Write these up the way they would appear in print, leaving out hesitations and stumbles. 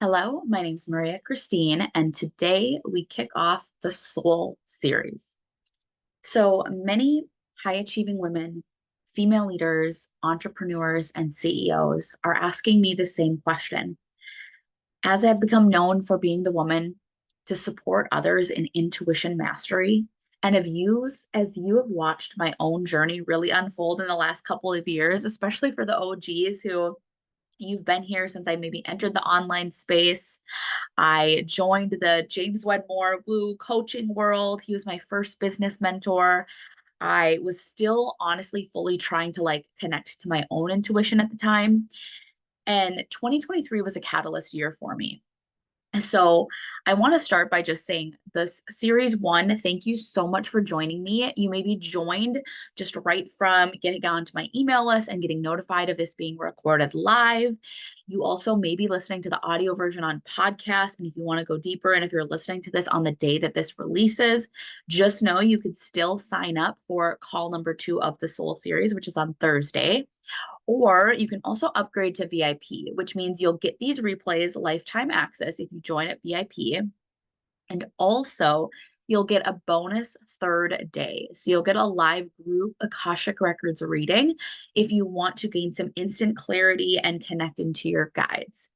Hello, my name's Maria Crystene, and today we kick off the Soul series. So many high achieving women, female leaders, entrepreneurs, and CEOs are asking me the same question. As I've become known for being the woman to support others in intuition mastery, and as you have watched my own journey really unfold in the last couple of years, especially for the OGs who you've been here since I maybe entered the online space. I joined the James Wedmore Woo coaching world. He was my first business mentor. I was still honestly fully trying to connect to my own intuition at the time. And 2023 was a catalyst year for me. So I want to start by just saying this series one, thank you so much for joining me. You may be joined just right from getting onto my email list and getting notified of this being recorded live. You also may be listening to the audio version on podcast. And if you want to go deeper, and if you're listening to this on the day that this releases, just know you could still sign up for call number 2 of the Soul series, which is on Thursday. Or you can also upgrade to VIP, which means you'll get these replays lifetime access if you join at VIP. And also, you'll get a bonus third day. So you'll get a live group Akashic Records reading if you want to gain some instant clarity and connect into your guides.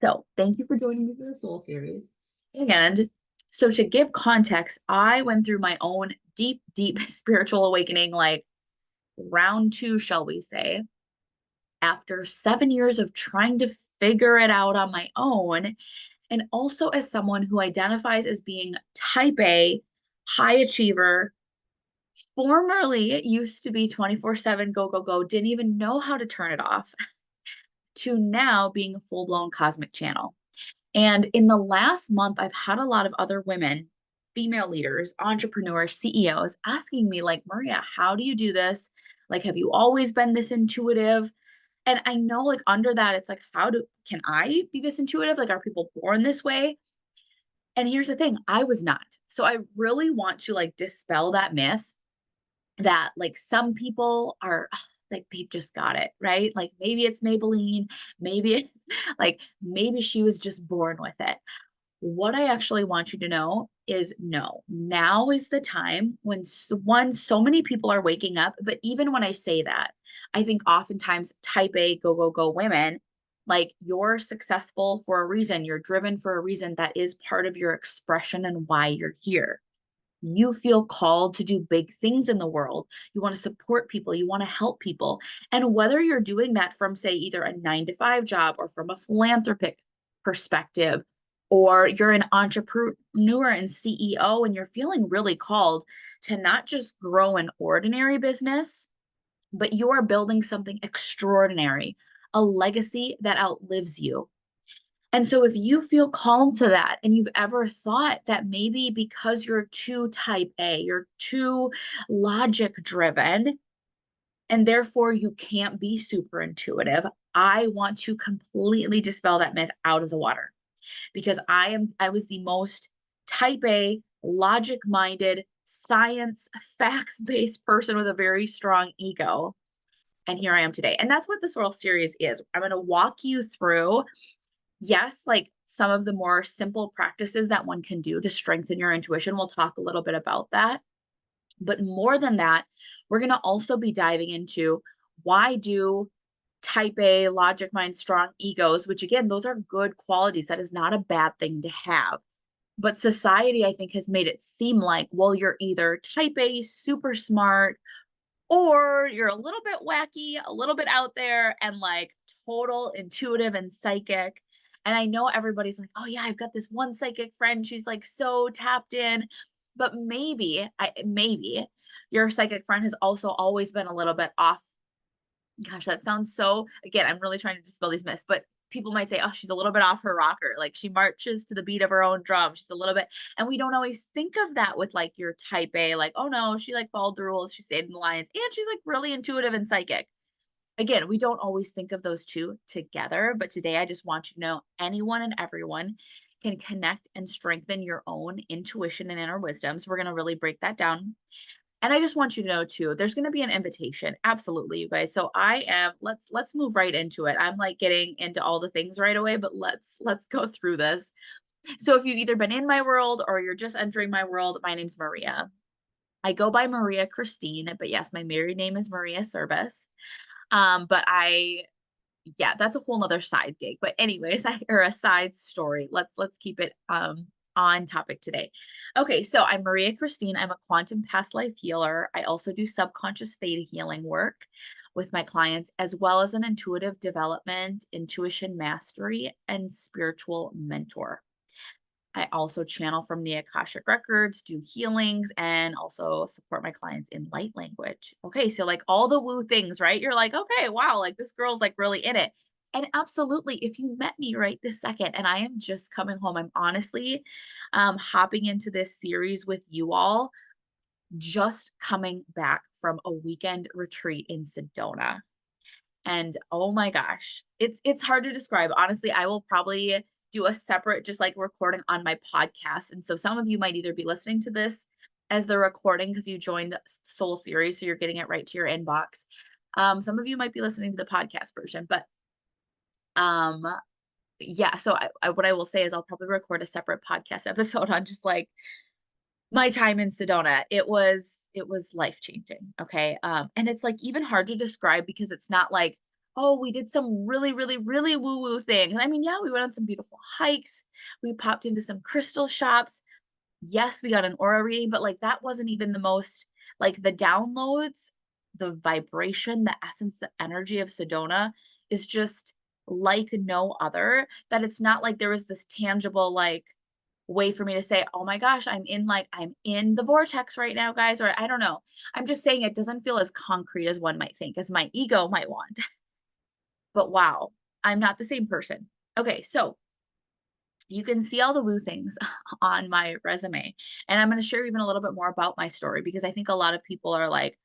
So thank you for joining me for the Soul series. And so to give context, I went through my own deep, deep spiritual awakening, like round 2, shall we say, after 7 years of trying to figure it out on my own, and also as someone who identifies as being type A, high achiever, formerly used to be 24/7 go, go, go, didn't even know how to turn it off, to now being a full blown cosmic channel. And in the last month, I've had a lot of other women, female leaders, entrepreneurs, CEOs asking me, like, Maria, how do you do this? Like, have you always been this intuitive? And I know, like, under that, it's like, can I be this intuitive? Like, are people born this way? And here's the thing, I was not. So I really want to like dispel that myth that like some people are like they've just got it, right? Like maybe it's Maybelline, maybe it's like maybe she was just born with it. What I actually want you to know is no, now is the time when so many people are waking up. But even when I say that, I think oftentimes type A, go, go, go women, like you're successful for a reason, you're driven for a reason that is part of your expression and why you're here. You feel called to do big things in the world. You want to support people, you want to help people. And whether you're doing that from, say, either a 9 to 5 job or from a philanthropic perspective, or you're an entrepreneur and CEO and you're feeling really called to not just grow an ordinary business, but you're building something extraordinary, a legacy that outlives you. And so if you feel called to that and you've ever thought that maybe because you're too type A, you're too logic driven, and therefore you can't be super intuitive, I want to completely dispel that myth out of the water because I was the most type A, logic minded, science, facts based person with a very strong ego. And here I am today. And that's what this World Series is. I'm going to walk you through, yes, like some of the more simple practices that one can do to strengthen your intuition. We'll talk a little bit about that. But more than that, we're going to also be diving into why do type A, logic mind, strong egos, which again, those are good qualities. That is not a bad thing to have. But society, I think, has made it seem like, well, you're either type A, super smart, or you're a little bit wacky, a little bit out there, and like total intuitive and psychic. And I know everybody's like, oh, yeah, I've got this one psychic friend. She's like so tapped in. But maybe your psychic friend has also always been a little bit off. Gosh, that sounds so, again, I'm really trying to dispel these myths, but people might say, oh, she's a little bit off her rocker. Like she marches to the beat of her own drum. She's a little bit, and we don't always think of that with like your type A, like, oh no, she like followed the rules. She stayed in the lines and she's like really intuitive and psychic. Again, we don't always think of those two together, but today I just want you to know anyone and everyone can connect and strengthen your own intuition and inner wisdom. So we're going to really break that down. And I just want you to know too, there's going to be an invitation. Absolutely, you guys. So let's move right into it. I'm like getting into all the things right away, but let's go through this. So if you've either been in my world or you're just entering my world, my name's Maria. I go by Maria Crystene, but yes, my married name is Maria Service. But yeah, that's a whole nother side gig. But anyways, or a side story. Let's keep it on topic today. Okay, so I'm Maria Crystene. I'm a quantum past life healer. I also do subconscious theta healing work with my clients, as well as an intuitive development, intuition mastery, and spiritual mentor. I also channel from the Akashic Records, do healings, and also support my clients in light language. Okay, so like all the woo things, right? You're like, okay, wow, like this girl's like really in it. And absolutely, if you met me right this second and I am just coming home, I'm honestly hopping into this series with you all, just coming back from a weekend retreat in Sedona. And oh my gosh, it's hard to describe. Honestly, I will probably do a separate just like recording on my podcast. And so some of you might either be listening to this as the recording because you joined Soul Series, so you're getting it right to your inbox. Some of you might be listening to the podcast version, but um yeah, so what I will say is I'll probably record a separate podcast episode on just like my time in Sedona. It was life-changing. Okay. And it's like even hard to describe because it's not like, oh, we did some really, really, really woo-woo things. I mean, yeah, we went on some beautiful hikes. We popped into some crystal shops. Yes, we got an aura reading, but like that wasn't even the most like the downloads, the vibration, the essence, the energy of Sedona is just like no other. That it's not like there was this tangible like way for me to say, oh my gosh, I'm in the vortex right now, guys, or I don't know. I'm just saying it doesn't feel as concrete as one might think, as my ego might want. But wow, I'm not the same person. Okay, so you can see all the woo things on my resume. And I'm going to share even a little bit more about my story because I think a lot of people are like,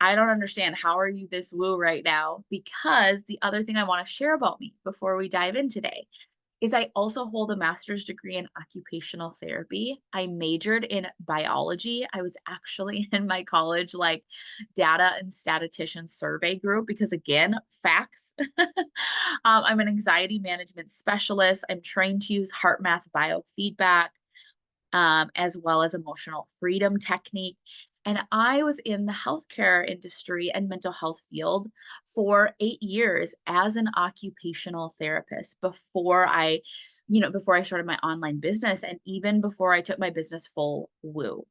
I don't understand. How are you this woo right now? Because the other thing I want to share about me before we dive in today is I also hold a master's degree in occupational therapy. I majored in biology. I was actually in my college like data and statistician survey group because again, facts. I'm an anxiety management specialist. I'm trained to use heart math biofeedback as well as emotional freedom technique. And I was in the healthcare industry and mental health field for 8 years as an occupational therapist before I started my online business and even before I took my business full woo.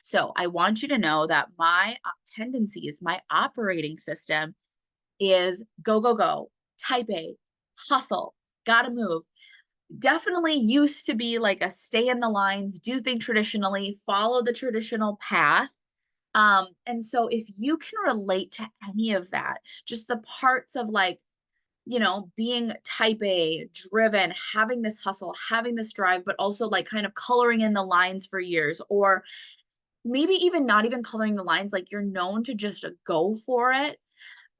So I want you to know that my tendencies, my operating system is go, go, go, type A, hustle, gotta move, definitely used to be like a stay in the lines, do things traditionally, follow the traditional path. And so if you can relate to any of that, just the parts of like, being type A, driven, having this hustle, having this drive, but also like kind of coloring in the lines for years, or maybe even not even coloring the lines, like you're known to just go for it,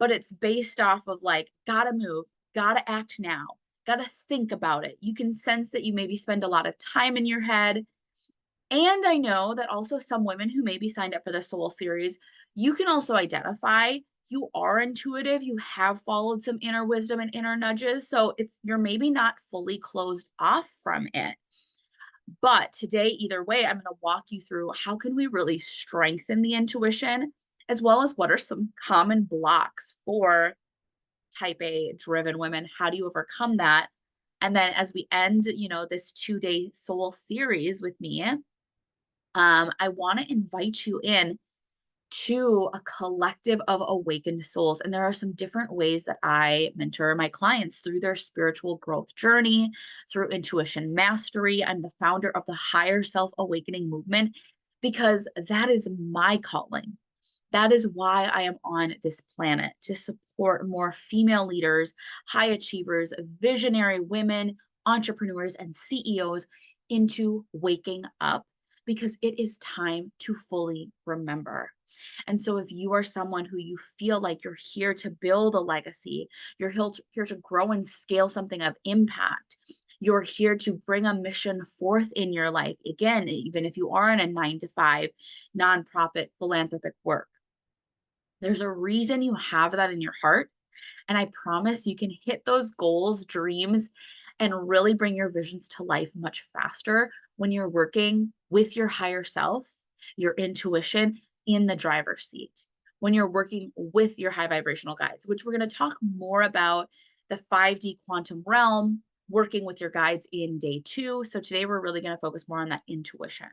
but it's based off of like, gotta move, gotta act now, gotta think about it. You can sense that you maybe spend a lot of time in your head. And I know that also some women who maybe signed up for the Soul series, you can also identify you are intuitive, you have followed some inner wisdom and inner nudges. So you're maybe not fully closed off from it. But today, either way, I'm going to walk you through how can we really strengthen the intuition, as well as what are some common blocks for type A driven women. How do you overcome that? And then as we end, this 2-day soul series with me, I want to invite you in to a collective of awakened souls. And there are some different ways that I mentor my clients through their spiritual growth journey, through intuition mastery. I'm the founder of the Higher Self Awakening Movement because that is my calling. That is why I am on this planet, to support more female leaders, high achievers, visionary women, entrepreneurs, and CEOs into waking up because it is time to fully remember. And so, if you are someone who you feel like you're here to build a legacy, you're here to grow and scale something of impact, You're here to bring a mission forth in your life. Again, even if you are in a 9 to 5 nonprofit philanthropic work, there's a reason you have that in your heart. And I promise you can hit those goals, dreams, and really bring your visions to life much faster when you're working with your higher self, your intuition in the driver's seat. When you're working with your high vibrational guides, which we're going to talk more about the 5D quantum realm, working with your guides in day 2. So today we're really going to focus more on that intuition.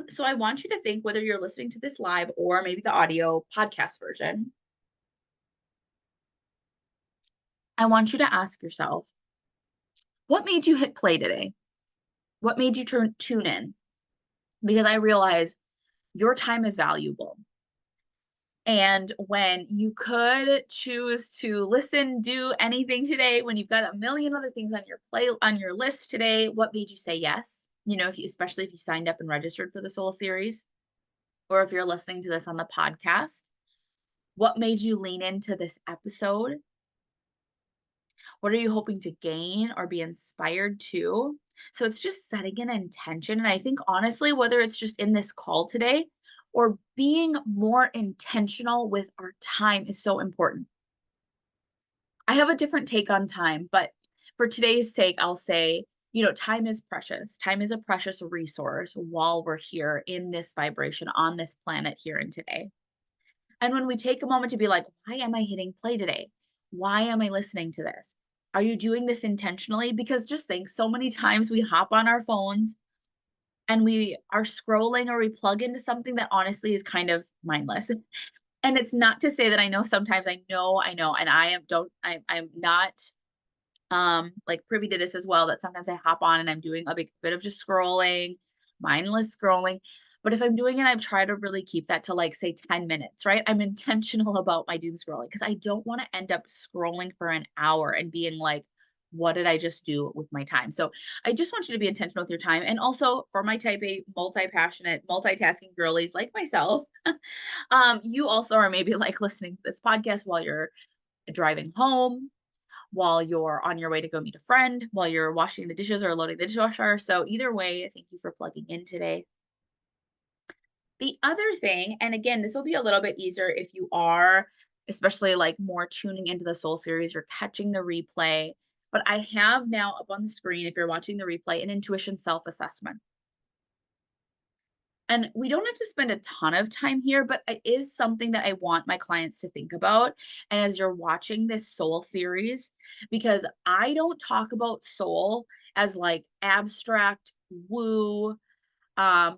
So I want you to think, whether you're listening to this live or maybe the audio podcast version, I want you to ask yourself, what made you hit play today? What made you tune in? Because I realize your time is valuable. And when you could choose to listen, do anything today, when you've got a million other things on your list today, what made you say yes? You know, especially if you signed up and registered for the Soul Series, or if you're listening to this on the podcast, what made you lean into this episode? What are you hoping to gain or be inspired to? So it's just setting an intention. And I think honestly, whether it's just in this call today or being more intentional with our time is so important. I have a different take on time, but for today's sake, I'll say, time is precious. Time is a precious resource while we're here in this vibration on this planet here and today. And when we take a moment to be like, why am I hitting play today? Why am I listening to this? Are you doing this intentionally? Because just think, so many times we hop on our phones and we are scrolling or we plug into something that honestly is kind of mindless. And it's not to say that I know sometimes I know, and I'm not like privy to this as well, that sometimes I hop on and I'm doing a big bit of just scrolling, mindless scrolling. But if I'm doing it, I try to really keep that to like say 10 minutes, right? I'm intentional about my doom scrolling because I don't want to end up scrolling for an hour and being like, what did I just do with my time? So I just want you to be intentional with your time. And also for my type A, multi-passionate, multitasking girlies like myself, you also are maybe like listening to this podcast while you're driving home, while you're on your way to go meet a friend, while you're washing the dishes or loading the dishwasher. So either way, thank you for plugging in today. The other thing, and again, this will be a little bit easier if you are, especially like more tuning into the Soul Series, you're catching the replay. But I have now up on the screen, if you're watching the replay, an intuition self-assessment. And we don't have to spend a ton of time here, but it is something that I want my clients to think about. And as you're watching this soul series, because I don't talk about soul as like abstract woo,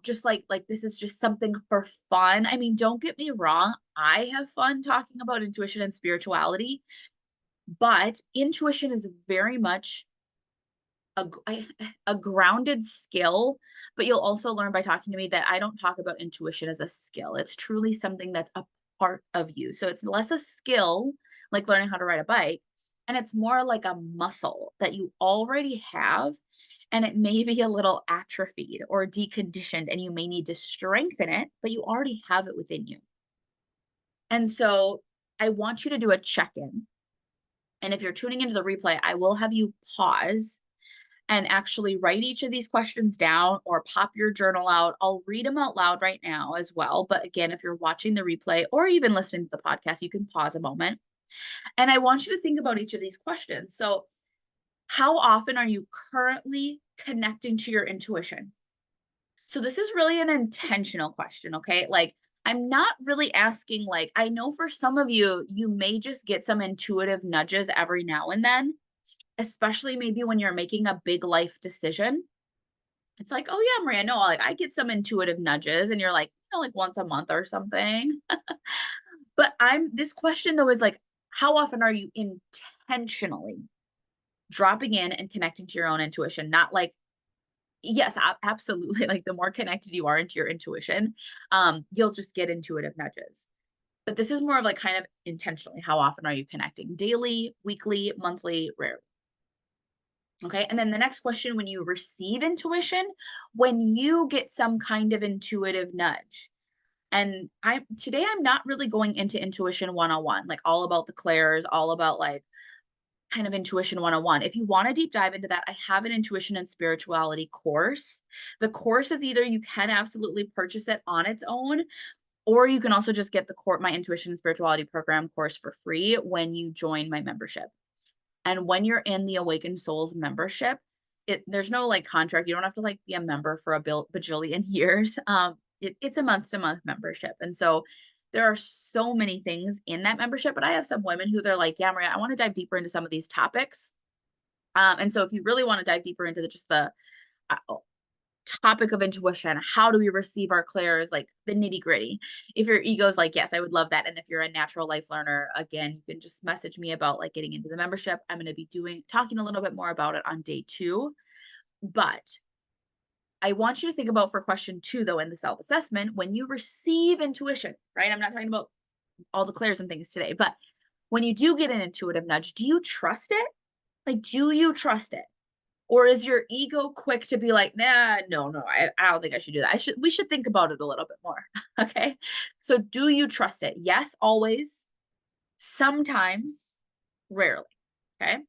just like this is just something for fun. I mean, don't get me wrong, I have fun talking about intuition and spirituality, but intuition is very much a grounded skill, but you'll also learn by talking to me that I don't talk about intuition as a skill. It's truly something that's a part of you. So it's less a skill like learning how to ride a bike, and it's more like a muscle that you already have, and it may be a little atrophied or deconditioned, and you may need to strengthen it, but you already have it within you. And so I want you to do a check-in. And if you're tuning into the replay, I will have you pause and actually write each of these questions down or pop your journal out. I'll read them out loud right now as well. But again, if you're watching the replay or even listening to the podcast, you can pause a moment. And I want you to think about each of these questions. So, how often are you currently connecting to your intuition? So, this is really an intentional question, okay? Like, I'm not really asking, like, I know for some of you, you may just get some intuitive nudges every now and then, especially maybe when you're making a big life decision. It's like, oh yeah, Maria, no, like I get some intuitive nudges, and you're like, like once a month or something. But this question though is like, how often are you intentionally dropping in and connecting to your own intuition? Not like, yes, absolutely. Like the more connected you are into your intuition, you'll just get intuitive nudges. But this is more of like kind of intentionally, how often are you connecting? Daily, weekly, monthly, rarely. Okay. And then the next question, when you receive intuition, when you get some kind of intuitive nudge. And today I'm not really going into intuition 101, like all about the clairs, all about like kind of intuition 101. If you want to deep dive into that, I have an intuition and spirituality course. The course is either you can absolutely purchase it on its own, or you can also just get the my intuition and spirituality program course for free when you join my membership. And when you're in the Awakened Souls membership, there's no like contract. You don't have to like be a member for a bajillion years. It's a month to month membership. And so there are so many things in that membership, but I have some women who they're like, yeah, Maria, I want to dive deeper into some of these topics. And so if you really want to dive deeper into just the topic of intuition, how do we receive our clairs, like the nitty gritty. If your ego's like, yes, I would love that. And if you're a natural life learner, again, you can just message me about like getting into the membership. I'm going to be talking a little bit more about it on day 2. But I want you to think about for question 2, though, in the self-assessment, when you receive intuition, right? I'm not talking about all the clairs and things today, but when you do get an intuitive nudge, do you trust it? Like, do you trust it? Or is your ego quick to be like, nah, no, I don't think I should do that. We should think about it a little bit more. Okay. So do you trust it? Yes, always. Sometimes, rarely. Okay.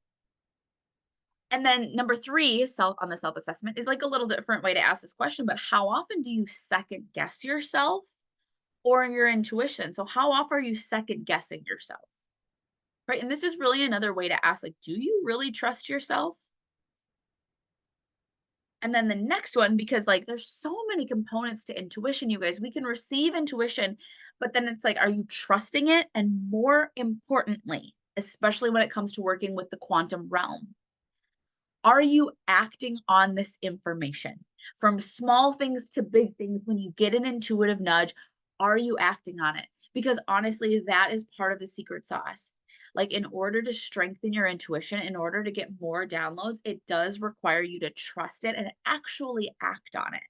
And then number 3, on the self-assessment is like a little different way to ask this question, but how often do you second guess yourself or your intuition? So how often are you second guessing yourself? Right. And this is really another way to ask, like, do you really trust yourself? And then the next one, because like there's so many components to intuition, you guys, we can receive intuition, but then it's like, are you trusting it? And more importantly, especially when it comes to working with the quantum realm, are you acting on this information? From small things to big things, when you get an intuitive nudge, are you acting on it? Because honestly, that is part of the secret sauce. Like, in order to strengthen your intuition, in order to get more downloads, it does require you to trust it and actually act on it.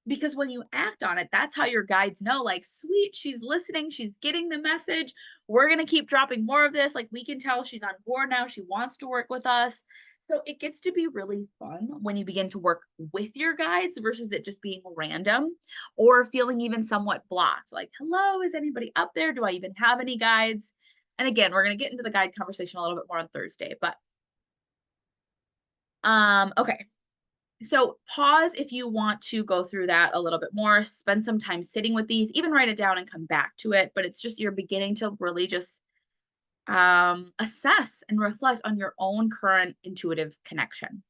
Because when you act on it, that's how your guides know, like, sweet, she's listening, she's getting the message. We're going to keep dropping more of this. Like, we can tell she's on board now. She wants to work with us. So it gets to be really fun when you begin to work with your guides versus it just being random or feeling even somewhat blocked. Like, hello, is anybody up there? Do I even have any guides? And again, we're going to get into the guide conversation a little bit more on Thursday, but okay. So pause if you want to go through that a little bit more, spend some time sitting with these, even write it down and come back to it. But it's just, you're beginning to really just assess and reflect on your own current intuitive connection.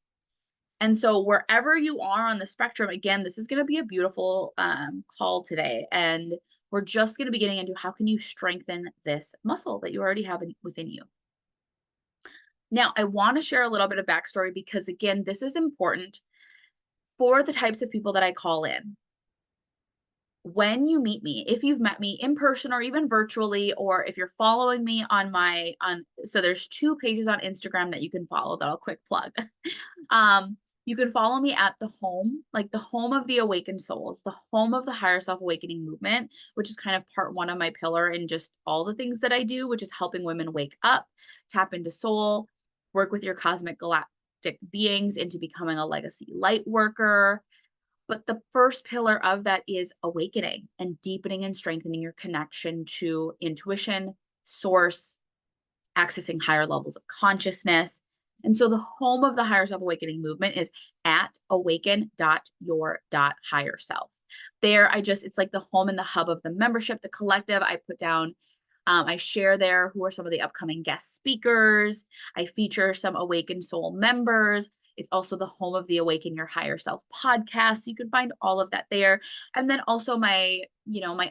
And so wherever you are on the spectrum, again, this is going to be a beautiful call today. And we're just going to be getting into how can you strengthen this muscle that you already have within you. Now, I want to share a little bit of backstory because, again, this is important for the types of people that I call in. When you meet me, if you've met me in person or even virtually, or if you're following me so there's 2 pages on Instagram that you can follow that I'll quick plug. You can follow me at the home, like the home of the awakened souls, the home of the higher self awakening movement, which is kind of part 1 of my pillar in just all the things that I do, which is helping women wake up, tap into soul, work with your cosmic galactic beings into becoming a legacy light worker. But the first pillar of that is awakening and deepening and strengthening your connection to intuition, source, accessing higher levels of consciousness. And so the home of the higher self awakening movement is at awaken.your.higher self. There, it's like the home and the hub of the membership, the collective. I put down, I share there who are some of the upcoming guest speakers. I feature some Awakened Soul members. It's also the home of the Awaken Your Higher Self podcast. You can find all of that there. And then also my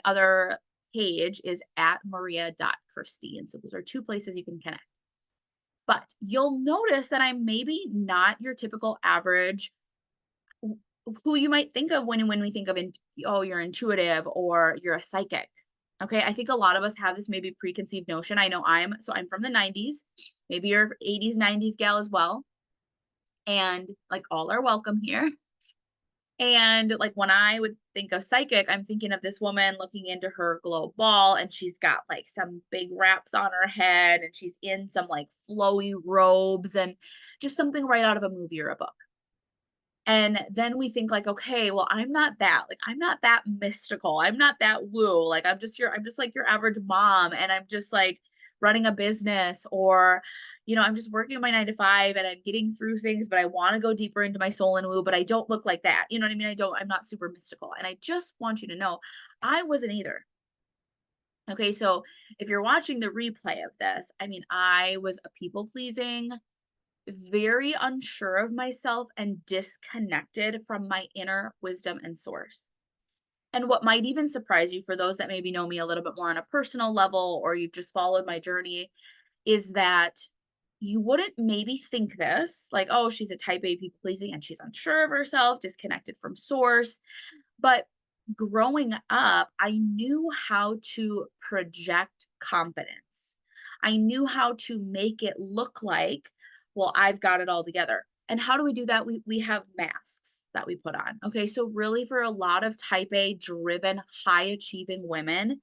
other page is at maria.crystene. So those are 2 places you can connect. But you'll notice that I'm maybe not your typical average who you might think of when we think of, you're intuitive or you're a psychic. Okay. I think a lot of us have this maybe preconceived notion. I know I'm from the 90s, maybe you're 80s, 90s gal as well. And like, all are welcome here. And like, when I would think of psychic, I'm thinking of this woman looking into her glow ball, and she's got like some big wraps on her head, and she's in some like flowy robes, and just something right out of a movie or a book. And then we think like, okay, well, I'm not that mystical. I'm not that woo. Like, I'm just like your average mom, and I'm just like running a business, or I'm just working my 9 to 5 and I'm getting through things, but I want to go deeper into my soul and woo, but I don't look like that. You know what I mean? I'm not super mystical. And I just want you to know I wasn't either. Okay, so if you're watching the replay of this, I mean, I was a people pleasing, very unsure of myself, and disconnected from my inner wisdom and source. And what might even surprise you, for those that maybe know me a little bit more on a personal level, or you've just followed my journey, is that you wouldn't maybe think this, like, oh, she's a type A people pleasing and she's unsure of herself, disconnected from source. But growing up, I knew how to project confidence. I knew how to make it look like, well, I've got it all together. And how do we do that? We have masks that we put on. Okay. So really, for a lot of type A driven, high achieving women,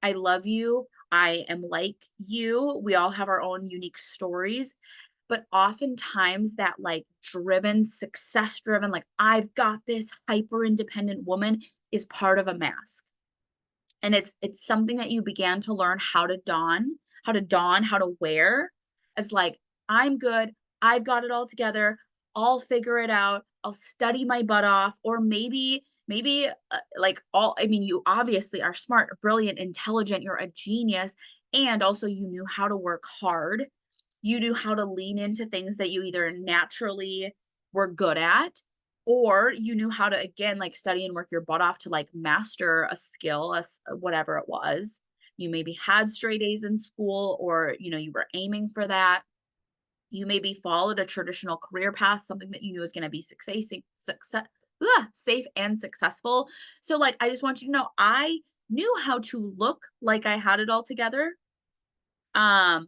I love you. I am like you. We all have our own unique stories. But oftentimes that like driven, success driven, like I've got this hyper independent woman is part of a mask. And it's something that you began to learn how to wear as like, I'm good. I've got it all together. I'll figure it out. I'll study my butt off. Or maybe like I mean, you obviously are smart, brilliant, intelligent. You're a genius. And also you knew how to work hard. You knew how to lean into things that you either naturally were good at, or you knew how to, again, like study and work your butt off to like master a skill, whatever it was. You maybe had straight A's in school, or you were aiming for that. You maybe followed a traditional career path, something that you knew was going to be safe and successful. So like, I just want you to know, I knew how to look like I had it all together. um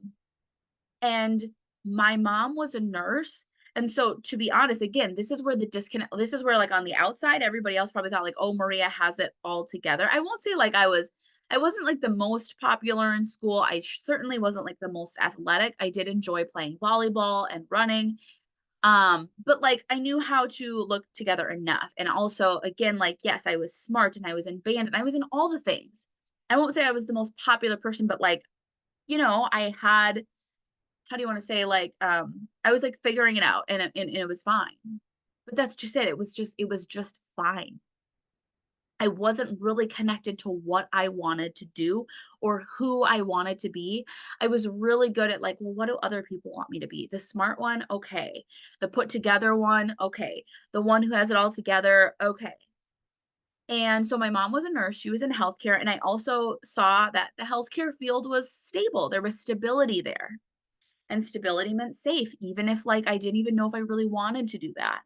and my mom was a nurse. And so, to be honest, again, this is where the disconnect, this is where, like, on the outside, everybody else probably thought, like, oh, Maria has it all together. I won't say like I wasn't like the most popular in school. I certainly wasn't like the most athletic. I did enjoy playing volleyball and running. But like, I knew how to look together enough. And also, again, like, yes, I was smart and I was in band and I was in all the things. I won't say I was the most popular person, but like, I had, how do you want to say, like, I was like figuring it out, and it was fine. But that's just it. It was just fine. I wasn't really connected to what I wanted to do or who I wanted to be. I was really good at like, well, what do other people want me to be? The smart one, okay. The put together one, okay. The one who has it all together, okay. And so my mom was a nurse, she was in healthcare, and I also saw that the healthcare field was stable. There was stability there. And stability meant safe, even if like I didn't even know if I really wanted to do that.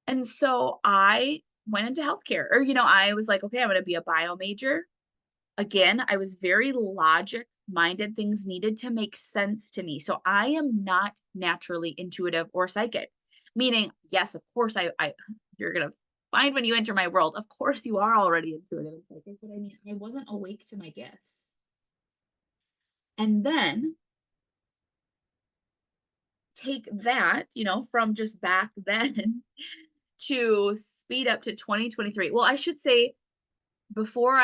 And so I went into healthcare, or I was like, okay, I'm going to be a bio major. Again, I was very logic minded. Things needed to make sense to me. So I am not naturally intuitive or psychic, meaning, yes, of course, I you're going to find when you enter my world, of course, you are already intuitive and psychic, but I mean, I wasn't awake to my gifts. And then take that, from just back then to speed up to 2023. Well, I should say, before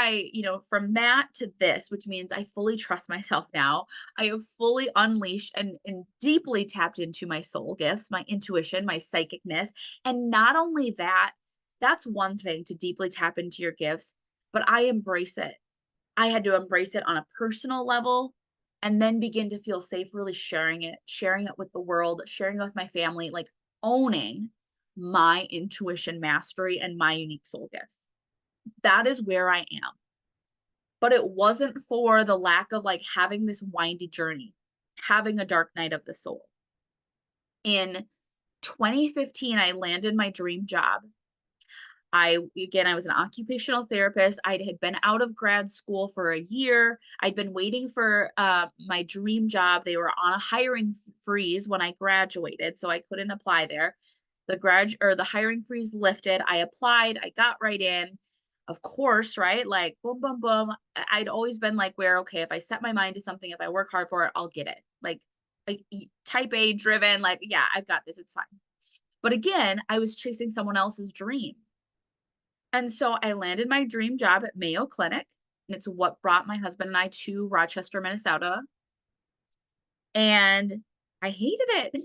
from that to this, which means I fully trust myself now. I have fully unleashed and deeply tapped into my soul gifts, my intuition, my psychicness. And not only that, that's one thing, to deeply tap into your gifts, but I embrace it. I had to embrace it on a personal level, and then begin to feel safe really sharing it with the world, sharing it with my family, like owning my intuition mastery and my unique soul gifts. That is where I am. But it wasn't for the lack of like having this windy journey, having a dark night of the soul. In 2015, I landed my dream job. I was an occupational therapist. I had been out of grad school for a year. I'd been waiting for my dream job. They were on a hiring freeze when I graduated, so I couldn't apply there. The hiring freeze lifted. I applied. I got right in. Of course, right? Like boom, boom, boom. I'd always been like, where, okay, if I set my mind to something, if I work hard for it, I'll get it. Like type A driven, like, yeah, I've got this. It's fine. But again, I was chasing someone else's dream. And so I landed my dream job at Mayo Clinic. And it's what brought my husband and I to Rochester, Minnesota. and I hated it.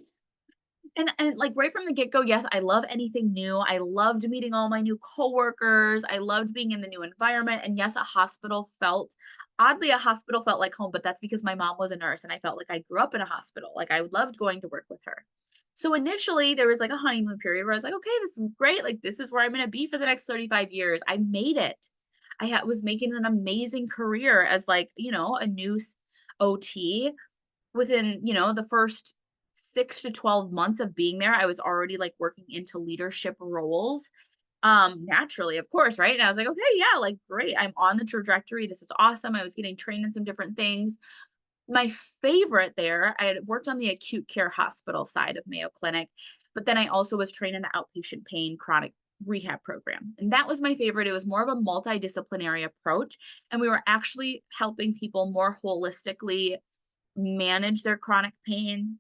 And like right from the get-go, yes, I love anything new. I loved meeting all my new coworkers. I loved being in the new environment. And yes, a hospital felt like home, but that's because my mom was a nurse and I felt like I grew up in a hospital. Like I loved going to work with her. So initially there was like a honeymoon period where I was like, okay, this is great. Like this is where I'm going to be for the next 35 years. I made it. Was making an amazing career as like, a new OT within, the first 6 to 12 months of being there. I was already like working into leadership roles. Naturally, of course, right? And I was like, okay, yeah, like great. I'm on the trajectory. This is awesome. I was getting trained in some different things. My favorite there, I had worked on the acute care hospital side of Mayo Clinic, but then I also was trained in the outpatient pain chronic rehab program. And that was my favorite. It was more of a multidisciplinary approach. And we were actually helping people more holistically manage their chronic pain,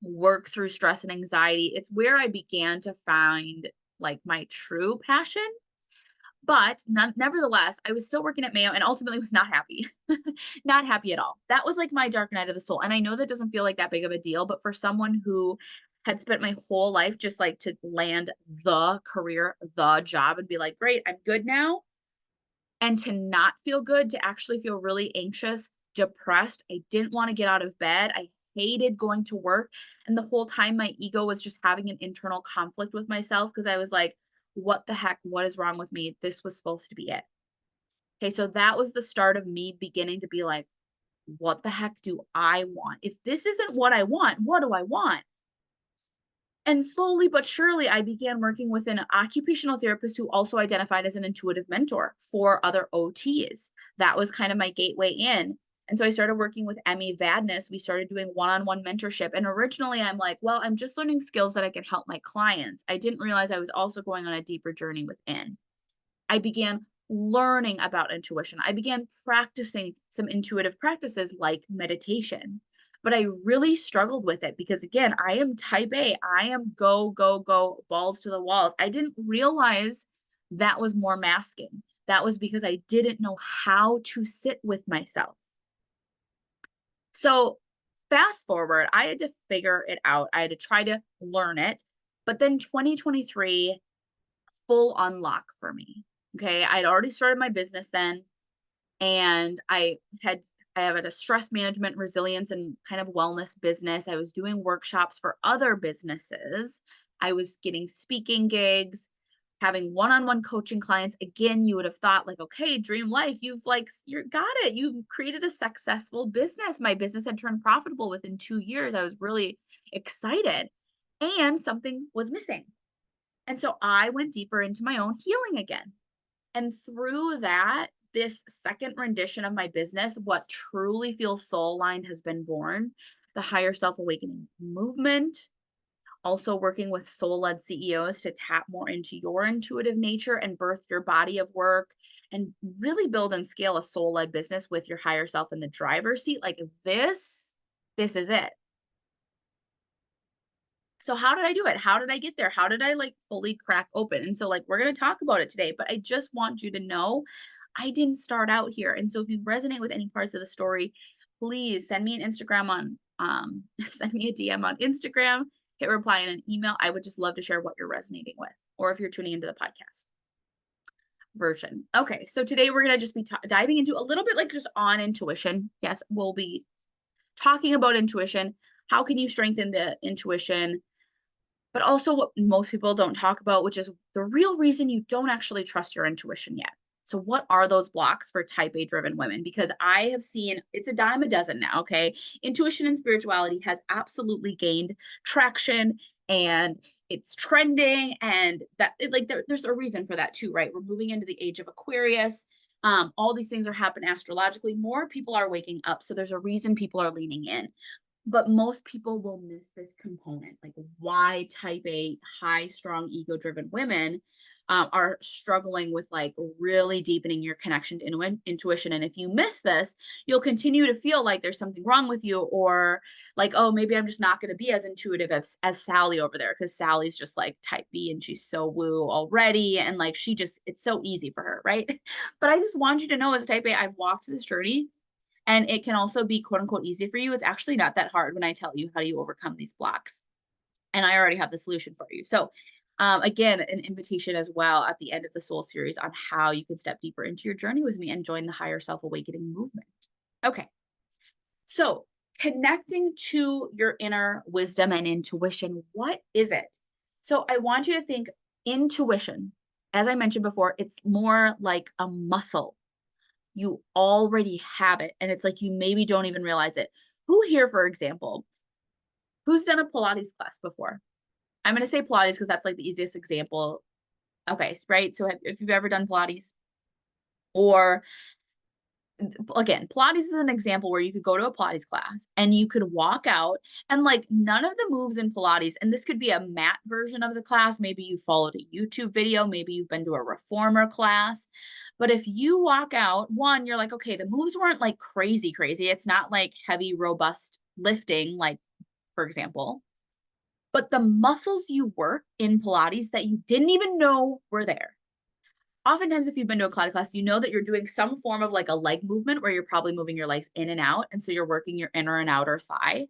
work through stress and anxiety. It's where I began to find like my true passion. But nevertheless, I was still working at Mayo and ultimately was not happy. Not happy at all. That was like my dark night of the soul. And I know that doesn't feel like that big of a deal, but for someone who had spent my whole life just like to land the career, the job, and be like, great, I'm good now, and to not feel good, to actually feel really anxious, depressed. I didn't want to get out of bed. I hated going to work. And the whole time, my ego was just having an internal conflict with myself because I was like, what the heck? What is wrong with me? This was supposed to be it. Okay, so that was the start of me beginning to be like, what the heck do I want? If this isn't what I want, what do I want? And slowly but surely, I began working with an occupational therapist who also identified as an intuitive mentor for other OTs. That was kind of my gateway in. And so I started working with Emmy Vadnais. We started doing one-on-one mentorship. And originally, I'm like, well, I'm just learning skills that I can help my clients. I didn't realize I was also going on a deeper journey within. I began learning about intuition. I began practicing some intuitive practices like meditation. But I really struggled with it because, again, I am type A. I am go, go, go, balls to the walls. I didn't realize that was more masking. That was because I didn't know how to sit with myself. So, fast forward, I had to figure it out. I had to try to learn it. But then 2023, full unlock for me. Okay. I'd already started my business then, and I have a stress management, resilience, and kind of wellness business. I was doing workshops for other businesses. I was getting speaking gigs, having one-on-one coaching clients. Again, you would have thought like, okay, dream life. You're got it. You've created a successful business. My business had turned profitable within 2 years. I was really excited, and something was missing. And so I went deeper into my own healing again. And through that, this second rendition of my business, what truly feels soul aligned, has been born. The higher self awakening movement, also working with soul led CEOs to tap more into your intuitive nature and birth your body of work and really build and scale a soul led business with your higher self in the driver's seat. Like this is it. So how did I do it? How did I get there? How did I like fully crack open? And so like we're going to talk about it today, but I just want you to know I didn't start out here. And so if you resonate with any parts of the story, please send me an Instagram on send me a DM on Instagram, hit reply in an email. I would just love to share what you're resonating with, or if you're tuning into the podcast version. Okay, so today we're going to just be diving into a little bit like just on intuition. Yes, we'll be talking about intuition. How can you strengthen the intuition? But also what most people don't talk about, which is the real reason you don't actually trust your intuition yet. So what are those blocks for type A driven women? Because I have seen it's a dime a dozen now, okay? Intuition and spirituality has absolutely gained traction and it's trending, and that like there's a reason for that too, right? We're moving into the age of Aquarius. All these things are happening astrologically. More people are waking up. So there's a reason people are leaning in. But most people will miss this component, like why type A, high, strong, ego driven women are struggling with like really deepening your connection to intuition. And if you miss this, you'll continue to feel like there's something wrong with you, or like, oh, maybe I'm just not going to be as intuitive as Sally over there because Sally's just like type B and she's so woo already. And like it's so easy for her, right? But I just want you to know as type A, I've walked this journey And it can also be quote unquote easy for you. It's actually not that hard when I tell you how do you overcome these blocks. And I already have the solution for you. So again, an invitation as well at the end of the Soul series on how you can step deeper into your journey with me and join the higher self awakening movement. Okay. So connecting to your inner wisdom and intuition, what is it? So I want you to think intuition. As I mentioned before, it's more like a muscle. You already have it. And it's like you maybe don't even realize it. Who here, for example, who's done a Pilates class before? I'm going to say Pilates because that's like the easiest example. Okay, right? So if you've ever done Pilates, or again, Pilates is an example where you could go to a Pilates class and you could walk out and like none of the moves in Pilates, and this could be a mat version of the class. Maybe you followed a YouTube video, maybe you've been to a reformer class. But if you walk out, one, you're like, okay, the moves weren't like crazy, crazy. It's not like heavy, robust lifting, like, for example. But the muscles you work in Pilates that you didn't even know were there. Oftentimes, if you've been to a Pilates class, you know that you're doing some form of like a leg movement where you're probably moving your legs in and out. And so you're working your inner and outer thigh.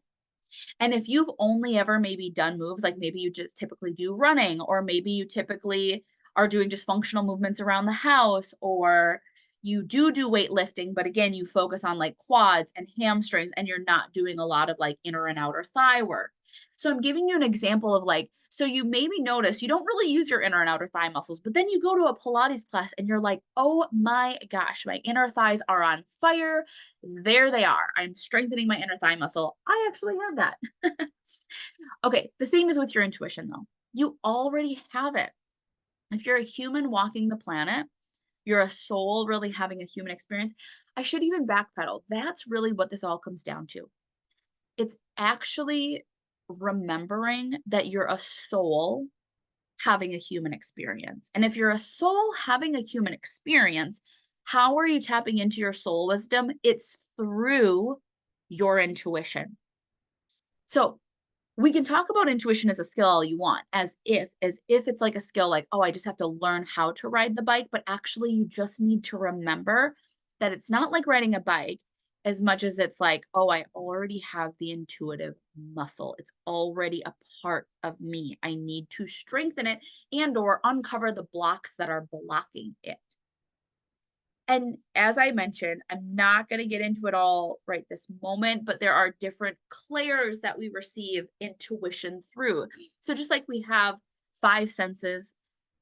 And if you've only ever maybe done moves, like maybe you just typically do running, or maybe you typically are doing just functional movements around the house, or you do weightlifting, but again, you focus on like quads and hamstrings and you're not doing a lot of like inner and outer thigh work. So I'm giving you an example of like, so you maybe notice you don't really use your inner and outer thigh muscles, but then you go to a Pilates class and you're like, oh my gosh, my inner thighs are on fire. There they are. I'm strengthening my inner thigh muscle. I actually have that. Okay, the same is with your intuition though. You already have it. If you're a human walking the planet, you're a soul really having a human experience. I should even backpedal. That's really what this all comes down to. It's actually remembering that you're a soul having a human experience. And if you're a soul having a human experience, how are you tapping into your soul wisdom? It's through your intuition. So we can talk about intuition as a skill all you want, as if it's like a skill, like, oh, I just have to learn how to ride the bike. But actually, you just need to remember that it's not like riding a bike as much as it's like, oh, I already have the intuitive muscle. It's already a part of me. I need to strengthen it and or uncover the blocks that are blocking it. And as I mentioned, I'm not going to get into it all right this moment, but there are different clairs that we receive intuition through. So just like we have 5 senses,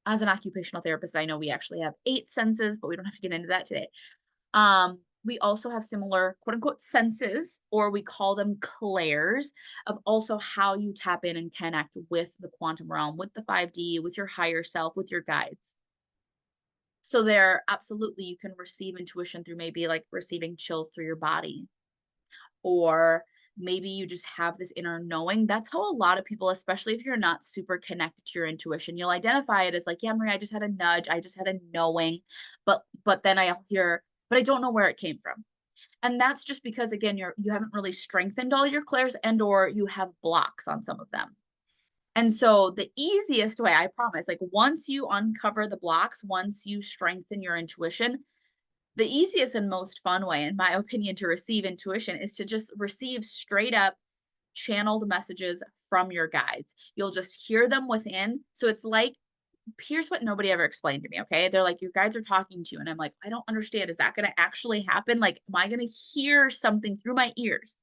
as an occupational therapist, I know we actually have 8 senses, but we don't have to get into that today. We also have similar quote unquote senses, or we call them clairs, of also how you tap in and connect with the quantum realm, with the 5D, with your higher self, with your guides. So there, absolutely, you can receive intuition through maybe like receiving chills through your body, or maybe you just have this inner knowing. That's how a lot of people, especially if you're not super connected to your intuition, you'll identify it as like, yeah, Maria, I just had a nudge, I just had a knowing, but then I'll hear, but I don't know where it came from. And that's just because again, you haven't really strengthened all your clairs, and or you have blocks on some of them. And so the easiest way, I promise, like once you uncover the blocks, once you strengthen your intuition, the easiest and most fun way, in my opinion, to receive intuition is to just receive straight up channeled messages from your guides. You'll just hear them within. So it's like, here's what nobody ever explained to me. Okay. They're like, your guides are talking to you. And I'm like, I don't understand. Is that going to actually happen? Like, am I going to hear something through my ears?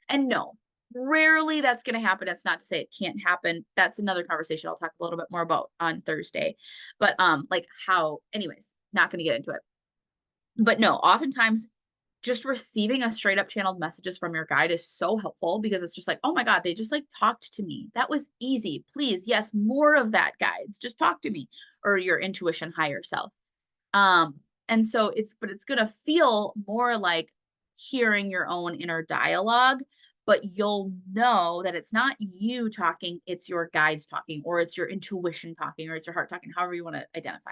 And no, rarely that's going to happen. That's not to say it can't happen. That's another conversation I'll talk a little bit more about on Thursday. But like how, anyways, not going to get into it. But no, oftentimes just receiving a straight up channeled messages from your guide is so helpful, because it's just like, oh my God, they just like talked to me. That was easy. Please, yes, more of that, guides. Just talk to me, or your intuition higher self. And so but it's gonna feel more like hearing your own inner dialogue, but you'll know that it's not you talking, it's your guides talking, or it's your intuition talking, or it's your heart talking, however you want to identify.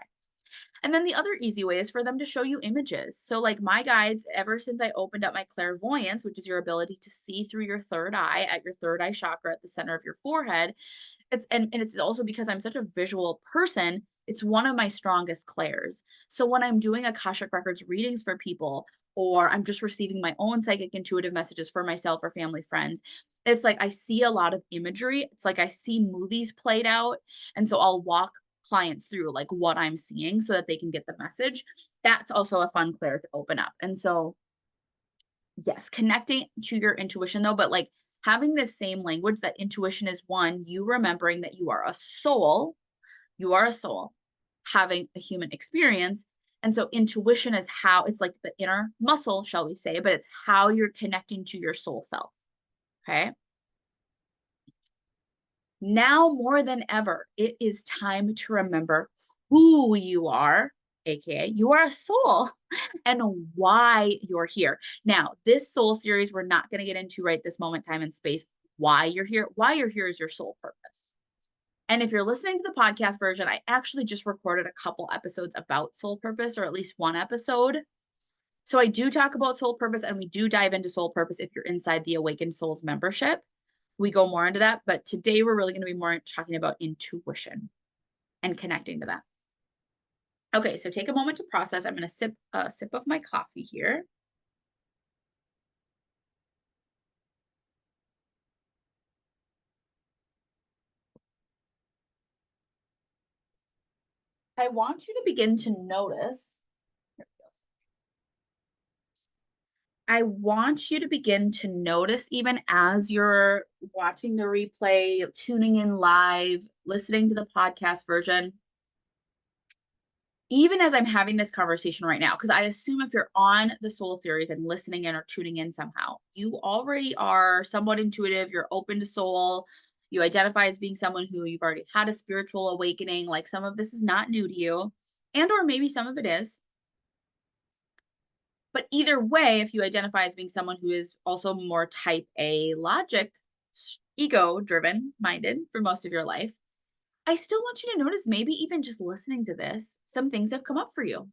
And then the other easy way is for them to show you images. So like my guides, ever since I opened up my clairvoyance, which is your ability to see through your third eye at your third eye chakra at the center of your forehead, and it's also because I'm such a visual person, It's one of my strongest clairs. So when I'm doing Akashic Records readings for people, or I'm just receiving my own psychic intuitive messages for myself or family friends, it's like I see a lot of imagery. It's like I see movies played out. And so I'll walk clients through like what I'm seeing so that they can get the message. That's also a fun clair to open up. And so, yes, connecting to your intuition though, but like having this same language that intuition is one, you remembering that you are a soul having a human experience. And so intuition is how it's like the inner muscle, shall we say, but it's how you're connecting to your soul self. Okay. Now more than ever, it is time to remember who you are, aka you are a soul, and why you're here. Now, this soul series, we're not going to get into right this moment, time, and space. Why you're here. Why you're here is your soul purpose. And if you're listening to the podcast version, I actually just recorded a couple episodes about soul purpose, or at least one episode. So I do talk about soul purpose, and we do dive into soul purpose if you're inside the Awakened Souls membership. We go more into that, but today we're really going to be more talking about intuition and connecting to that. Okay, so take a moment to process. I'm going to sip a sip of my coffee here. I want you to begin to notice. I want you to begin to notice, even as you're watching the replay, tuning in live, listening to the podcast version, even as I'm having this conversation right now, because I assume if you're on the Soul series and listening in or tuning in somehow, you already are somewhat intuitive, you're open to soul, you identify as being someone who you've already had a spiritual awakening, like some of this is not new to you, and or maybe some of it is. But either way, if you identify as being someone who is also more type A logic, ego driven minded for most of your life, I still want you to notice, maybe even just listening to this, some things have come up for you.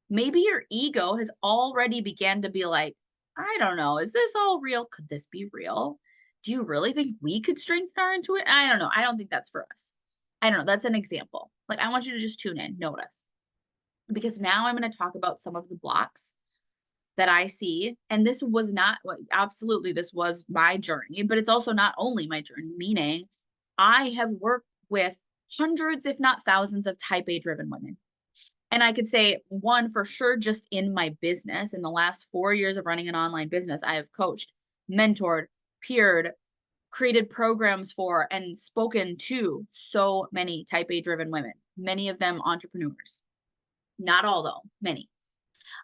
Maybe your ego has already began to be like, I don't know, is this all real? Could this be real? Do you really think we could strengthen our intuition? I don't know. I don't think that's for us. I don't know. That's an example. Like, I want you to just tune in, notice. Because now I'm going to talk about some of the blocks that I see. And this was not, absolutely, this was my journey, but it's also not only my journey, meaning I have worked with hundreds, if not thousands, of type A driven women. And I could say one for sure, just in my business, in the last 4 years of running an online business, I have coached, mentored, peered, created programs for, and spoken to so many type A driven women, many of them entrepreneurs. Not all though, many.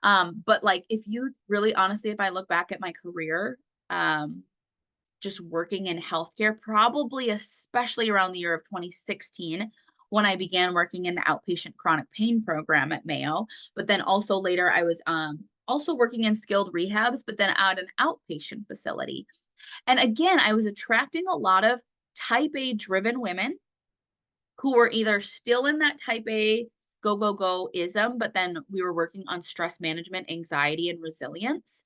But like, if you really honestly, if I look back at my career, just working in healthcare, probably especially around the year of 2016, when I began working in the outpatient chronic pain program at Mayo. But then also later, I was also working in skilled rehabs, but then at an outpatient facility. And again, I was attracting a lot of type A driven women who were either still in that type A go, go, go ism, but then we were working on stress management, anxiety, and resilience,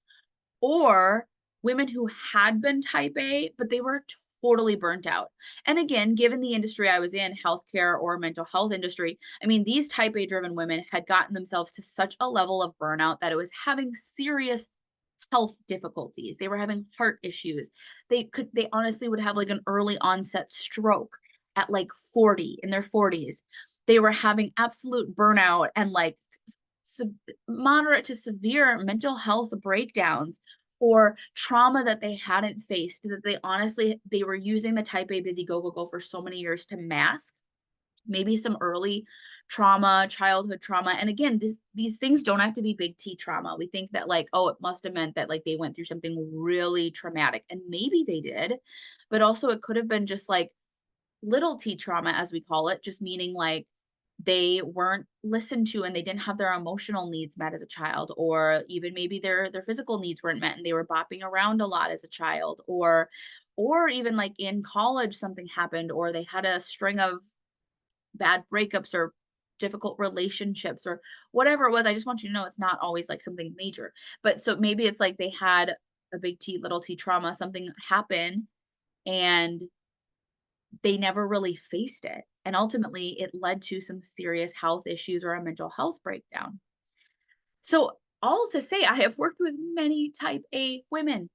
or women who had been type A, but they were totally burnt out. And again, given the industry I was in, healthcare or mental health industry, I mean, these type A driven women had gotten themselves to such a level of burnout that it was having serious health difficulties. They were having heart issues. They honestly would have like an early onset stroke at like 40, in their 40s. They were having absolute burnout and like moderate to severe mental health breakdowns or trauma that they hadn't faced, that they were using the type A busy go, go, go for so many years to mask maybe some early trauma, childhood trauma. And again, these things don't have to be big T trauma. We think that like, oh, it must have meant that like they went through something really traumatic, and maybe they did, but also it could have been just like little T trauma, as we call it, just meaning like they weren't listened to and they didn't have their emotional needs met as a child, or even maybe their physical needs weren't met and they were bopping around a lot as a child, or even like in college something happened, or they had a string of bad breakups or difficult relationships or whatever it was. I just want you to know it's not always like something major. But so maybe it's like they had a big T, little T trauma, something happened and they never really faced it. And ultimately, it led to some serious health issues or a mental health breakdown. So, all to say, I have worked with many type A women.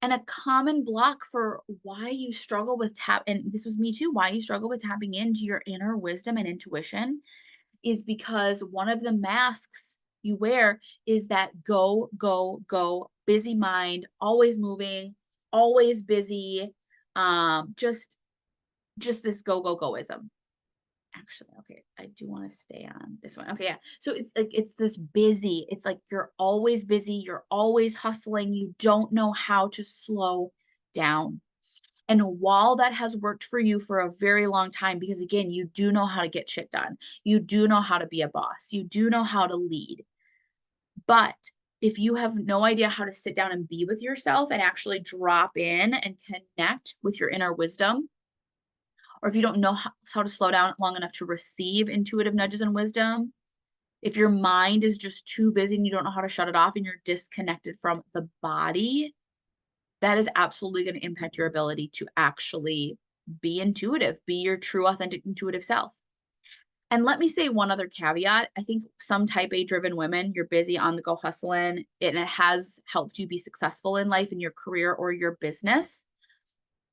And a common block for why you struggle with and this was me too, why you struggle with tapping into your inner wisdom and intuition is because one of the masks you wear is that go, go, go, busy mind, always moving, always busy, just this go, go, goism. Actually, okay, I do want to stay on this one. Okay, yeah. So it's like it's this busy. It's like you're always busy, you're always hustling, you don't know how to slow down. And while that has worked for you for a very long time, because again, you do know how to get shit done, you do know how to be a boss, you do know how to lead. But if you have no idea how to sit down and be with yourself and actually drop in and connect with your inner wisdom, or if you don't know how to slow down long enough to receive intuitive nudges and wisdom, if your mind is just too busy and you don't know how to shut it off and you're disconnected from the body, that is absolutely going to impact your ability to actually be intuitive, be your true, authentic, intuitive self. And let me say one other caveat. I think some type A driven women, you're busy on the go hustling, and it has helped you be successful in life, in your career or your business.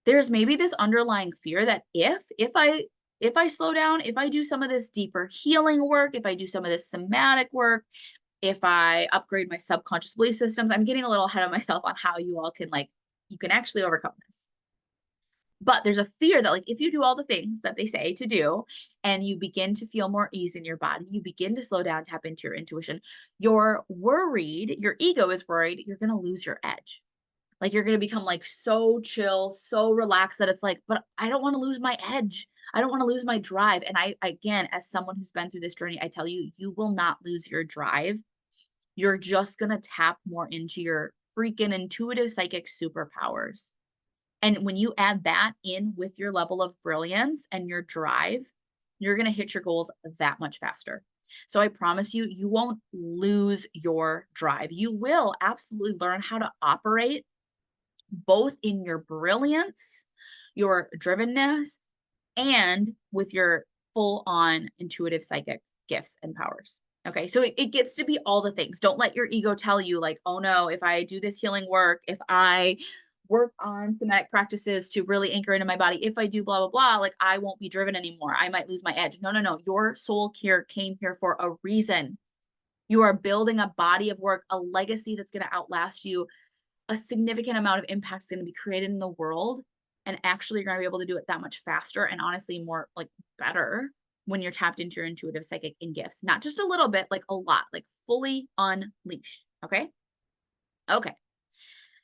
There's maybe this underlying fear that if I slow down, if I do some of this deeper healing work, if I do some of this somatic work, if I upgrade my subconscious belief systems, I'm getting a little ahead of myself on how you all can you can actually overcome this. But there's a fear that if you do all the things that they say to do and you begin to feel more ease in your body, you begin to slow down, tap into your intuition, you're worried, your ego is worried you're going to lose your edge. You're going to become so chill, so relaxed that it's but I don't want to lose my edge. I don't want to lose my drive. And again, as someone who's been through this journey, I tell you, you will not lose your drive. You're just going to tap more into your freaking intuitive psychic superpowers. And when you add that in with your level of brilliance and your drive, you're going to hit your goals that much faster. So I promise you, you won't lose your drive. You will absolutely learn how to operate both in your brilliance, your drivenness, and with your full on intuitive psychic gifts and powers. Okay. So it gets to be all the things. Don't let your ego tell you, oh no, if I do this healing work, if I work on somatic practices to really anchor into my body, if I do blah, blah, blah, I won't be driven anymore. I might lose my edge. No, no, no. Your soul here came here for a reason. You are building a body of work, a legacy that's going to outlast you. A significant amount of impact is going to be created in the world. And actually, you're going to be able to do it that much faster and honestly more better when you're tapped into your intuitive psychic and gifts. Not just a little bit, a lot, fully unleashed. Okay. Okay.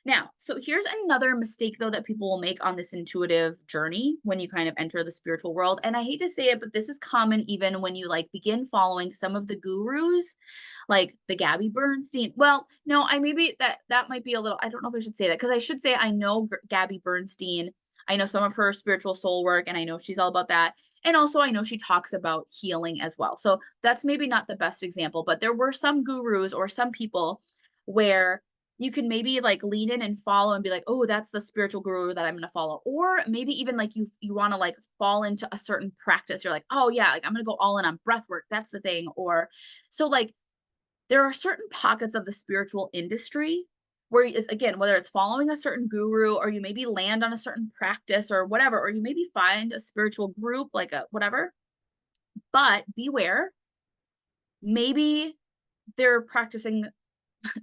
Now, so here's another mistake though that people will make on this intuitive journey when you kind of enter the spiritual world. And I hate to say it, but this is common even when you begin following some of the gurus, like the Gabby Bernstein. Well, no, I maybe that might be a little, I don't know if I should say that because I should say I know Gabby Bernstein. I know some of her spiritual soul work and I know she's all about that. And also I know she talks about healing as well. So that's maybe not the best example, but there were some gurus or some people where you can maybe lean in and follow and be oh, that's the spiritual guru that I'm going to follow. Or maybe even you want to fall into a certain practice. You're oh yeah, I'm going to go all in on breath work. That's the thing. Or so there are certain pockets of the spiritual industry where it's, again, whether it's following a certain guru or you maybe land on a certain practice or whatever, or you maybe find a spiritual group, a whatever, but beware, maybe they're practicing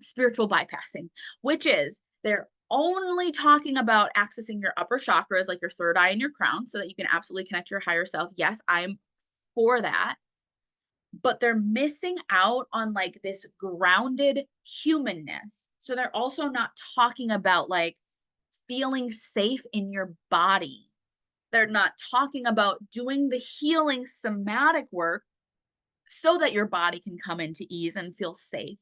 spiritual bypassing, which is they're only talking about accessing your upper chakras, like your third eye and your crown, so that you can absolutely connect to your higher self. Yes, I'm for that. But they're missing out on this grounded humanness. So they're also not talking about feeling safe in your body. They're not talking about doing the healing somatic work so that your body can come into ease and feel safe.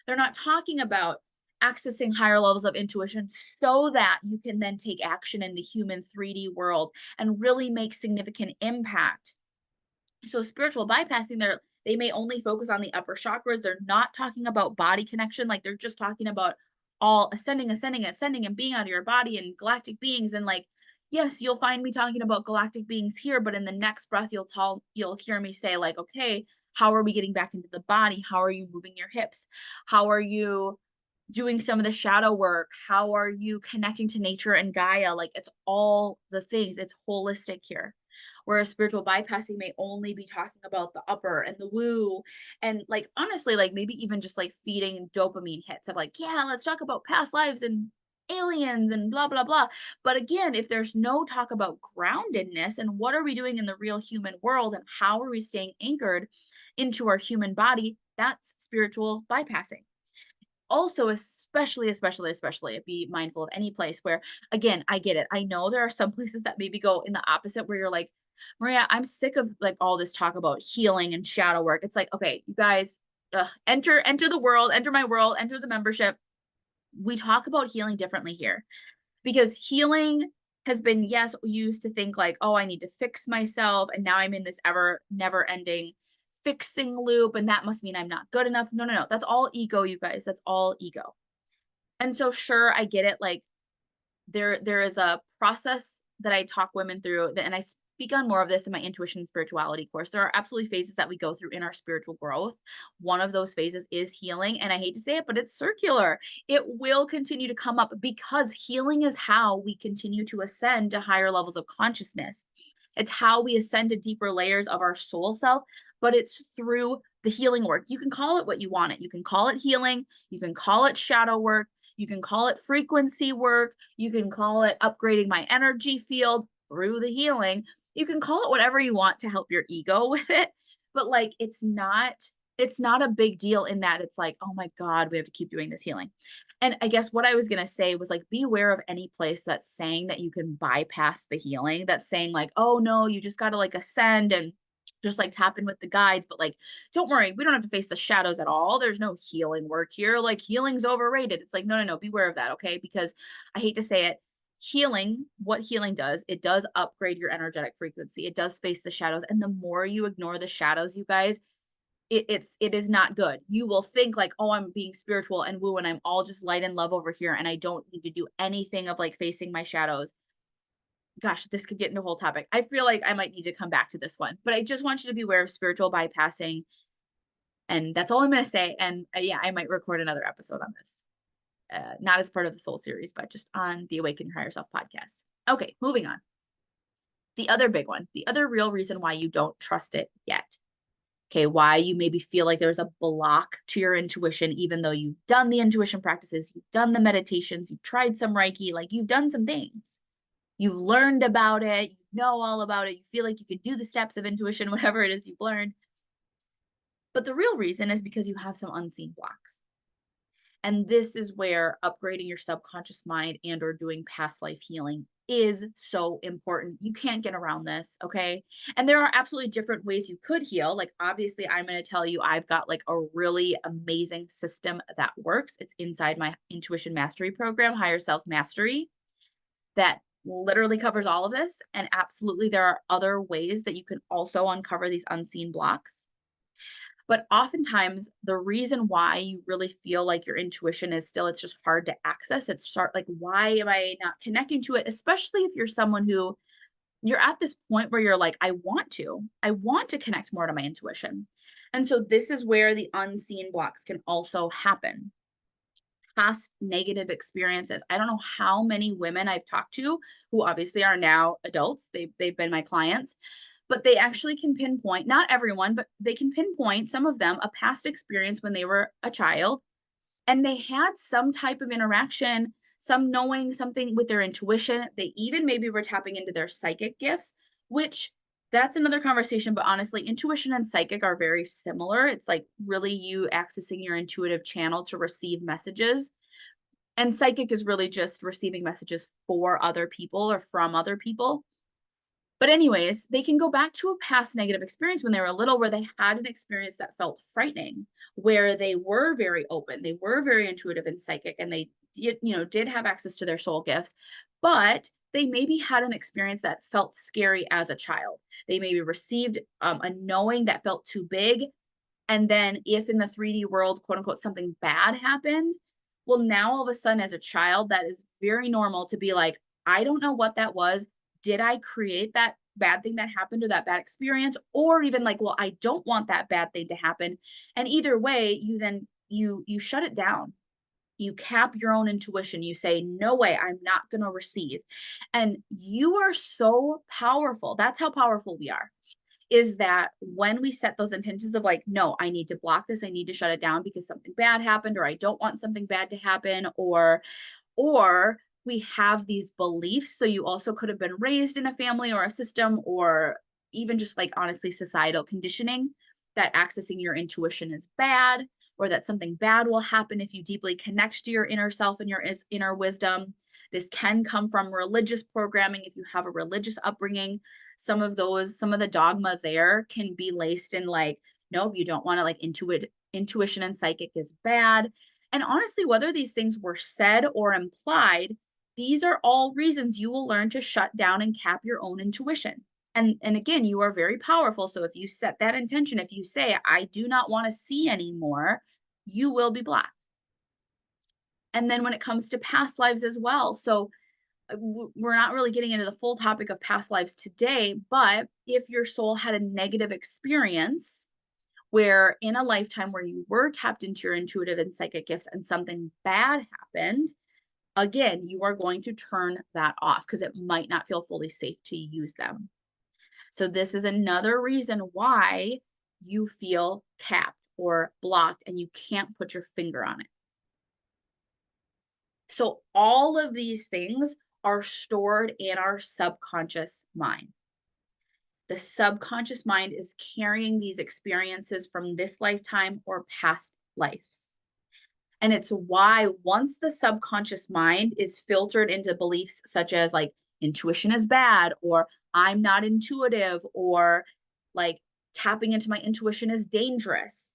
They're not talking about accessing higher levels of intuition so that you can then take action in the human 3D world and really make significant impact. So spiritual bypassing, they may only focus on the upper chakras. They're not talking about body connection. They're just talking about all ascending and being out of your body and galactic beings. And yes, you'll find me talking about galactic beings here, but in the next breath, you'll hear me say, like, okay, how are we getting back into the body? How are you moving your hips? How are you doing some of the shadow work? How are you connecting to nature and Gaia? Like, it's all the things, it's holistic here. Whereas spiritual bypassing may only be talking about the upper and the woo. And like, honestly, like maybe even just like feeding dopamine hits of like, yeah, let's talk about past lives and aliens and blah, blah, blah. But again, if there's no talk about groundedness and what are we doing in the real human world and how are we staying anchored into our human body, that's spiritual bypassing. Also, especially be mindful of any place where, again, I get it. I know there are some places that maybe go in the opposite where you're like, Maria, I'm sick of like all this talk about healing and shadow work. It's like, okay, you guys, enter the world, enter my world, enter the membership. We talk about healing differently here because healing has been, yes, used to think like, oh, I need to fix myself. And now I'm in this ever never ending fixing loop. And that must mean I'm not good enough. No, no, no. That's all ego, you guys. That's all ego. And so, sure, I get it. Like, there is a process that I talk women through that, and I speak on more of this in my intuition and spirituality course. There are absolutely phases that we go through in our spiritual growth. One of those phases is healing, and I hate to say it, but it's circular. It will continue to come up because healing is how we continue to ascend to higher levels of consciousness. It's how we ascend to deeper layers of our soul self, but it's through the healing work. You can call it what you want it. You can call it healing, you can call it shadow work, you can call it frequency work. You can call it upgrading my energy field through the healing. You can call it whatever you want to help your ego with it. But like, it's not a big deal in that it's like, oh my God, we have to keep doing this healing. And I guess what I was going to say was like, be aware of any place that's saying that you can bypass the healing, that's saying like, oh no, you just got to like ascend and just like tap in with the guides. But like, don't worry, we don't have to face the shadows at all. There's no healing work here. Like, healing's overrated. It's like, no, no, no, beware of that. Okay. Because I hate to say it, healing, what healing does, it does upgrade your energetic frequency. It does face the shadows. And the more you ignore the shadows, you guys, it is not good. You will think like, oh, I'm being spiritual and woo, and I'm all just light and love over here, and I don't need to do anything of like facing my shadows. Gosh, this could get into a whole topic. I feel like I might need to come back to this one, but I just want you to be aware of spiritual bypassing. And that's all I'm going to say. And yeah, I might record another episode on this. Not as part of the Soul series, but just on the Awaken Your Higher Self podcast. Okay, moving on. The other big one, the other real reason why you don't trust it yet. Okay, why you maybe feel like there's a block to your intuition, even though you've done the intuition practices, you've done the meditations, you've tried some Reiki, like you've done some things. You've learned about it, you know all about it, you feel like you could do the steps of intuition, whatever it is you've learned. But the real reason is because you have some unseen blocks. And this is where upgrading your subconscious mind and or doing past life healing is so important. You can't get around this, okay? And there are absolutely different ways you could heal. Like, obviously, I'm going to tell you I've got like a really amazing system that works. It's inside my intuition mastery program, Higher Self Mastery, that literally covers all of this. And absolutely, there are other ways that you can also uncover these unseen blocks. But oftentimes, the reason why you really feel like your intuition is still, it's just hard to access. It's start like, why am I not connecting to it? Especially if you're someone who you're at this point where you're like, I want to connect more to my intuition. And so this is where the unseen blocks can also happen. Past negative experiences. I don't know how many women I've talked to who obviously are now adults. They've been my clients, but they actually can pinpoint, not everyone, but they can pinpoint some of them a past experience when they were a child and they had some type of interaction, some knowing something with their intuition. They even maybe were tapping into their psychic gifts, which that's another conversation. But honestly, intuition and psychic are very similar. It's like really you accessing your intuitive channel to receive messages. And psychic is really just receiving messages for other people or from other people. But anyways, they can go back to a past negative experience when they were little where they had an experience that felt frightening, where they were very open, they were very intuitive and psychic, and they did have access to their soul gifts, but they maybe had an experience that felt scary as a child. They maybe received a knowing that felt too big. And then if in the 3D world, quote unquote, something bad happened, well, now all of a sudden as a child, that is very normal to be like, I don't know what that was, did I create that bad thing that happened or that bad experience? Or even like, well, I don't want that bad thing to happen. And either way, you then you shut it down. You cap your own intuition. You say, no way, I'm not going to receive. And you are so powerful. That's how powerful we are. Is that when we set those intentions of like, no, I need to block this, I need to shut it down because something bad happened, or I don't want something bad to happen, or we have these beliefs. So you also could have been raised in a family or a system, or even just like honestly societal conditioning that accessing your intuition is bad, or that something bad will happen if you deeply connect to your inner self and your inner wisdom. This can come from religious programming if you have a religious upbringing. Some of the dogma there can be laced in like, nope, you don't want to like intuition and psychic is bad. And honestly, whether these things were said or implied, these are all reasons you will learn to shut down and cap your own intuition. And again, you are very powerful. So if you set that intention, if you say, I do not want to see anymore, you will be blocked. And then when it comes to past lives as well. So we're not really getting into the full topic of past lives today, but if your soul had a negative experience where in a lifetime where you were tapped into your intuitive and psychic gifts and something bad happened, again, you are going to turn that off because it might not feel fully safe to use them. So this is another reason why you feel capped or blocked and you can't put your finger on it. So all of these things are stored in our subconscious mind. The subconscious mind is carrying these experiences from this lifetime or past lives. And it's why once the subconscious mind is filtered into beliefs such as like intuition is bad, or I'm not intuitive, or like tapping into my intuition is dangerous.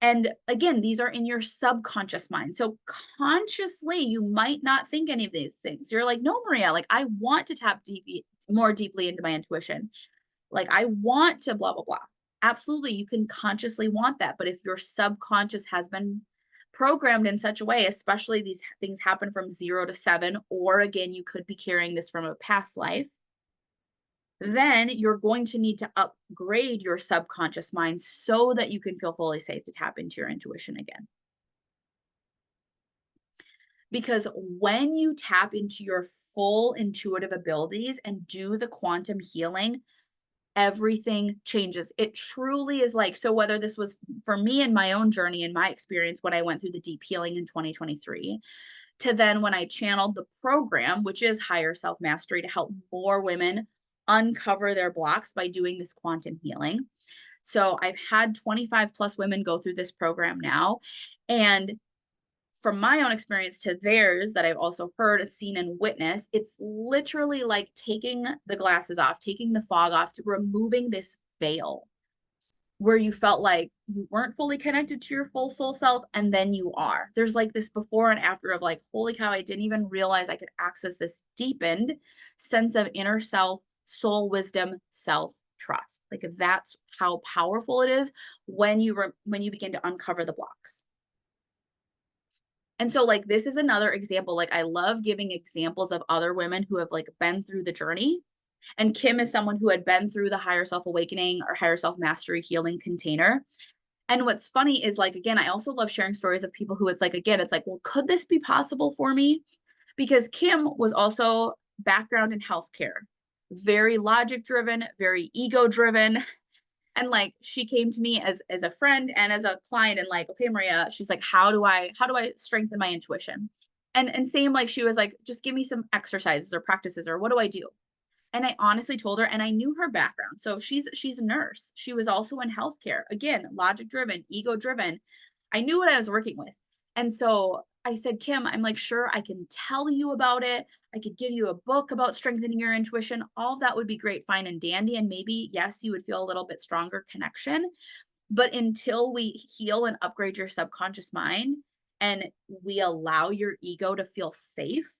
And again, these are in your subconscious mind. So consciously, you might not think any of these things. You're like, no, Maria, like I want to tap more deeply into my intuition. Like I want to blah, blah, blah. Absolutely, you can consciously want that. But if your subconscious has been programmed in such a way, especially these things happen from 0 to 7, or again, you could be carrying this from a past life, then you're going to need to upgrade your subconscious mind so that you can feel fully safe to tap into your intuition again. Because when you tap into your full intuitive abilities and do the quantum healing, everything changes. It truly is like, so whether this was for me in my own journey, in my experience, when I went through the deep healing in 2023, to then when I channeled the program, which is Higher Self Mastery, to help more women uncover their blocks by doing this quantum healing. So I've had 25 plus women go through this program now. And from my own experience to theirs that I've also heard, seen, and witnessed, it's literally like taking the glasses off, taking the fog off, to removing this veil where you felt like you weren't fully connected to your full soul self, and then you are. There's like this before and after of like, holy cow, I didn't even realize I could access this deepened sense of inner self, soul wisdom, self trust. Like that's how powerful it is when you begin to uncover the blocks. And so like this is another example. Like I love giving examples of other women who have like been through the journey. And Kim is someone who had been through the higher self awakening or higher self mastery healing container. And what's funny is like, again, I also love sharing stories of people who it's like, again, it's like, well, could this be possible for me? Because Kim was also background in healthcare, very logic driven, very ego driven. And like she came to me as a friend and as a client and like, okay, Maria, she's like, how do I strengthen my intuition? And same, like she was like, just give me some exercises or practices, or what do I do? And I honestly told her, and I knew her background. So she's a nurse. She was also in healthcare. Again, logic driven, ego driven. I knew what I was working with. And so I said, Kim, I'm like, sure, I can tell you about it. I could give you a book about strengthening your intuition. All of that would be great, fine and dandy. And maybe, yes, you would feel a little bit stronger connection. But until we heal and upgrade your subconscious mind and we allow your ego to feel safe,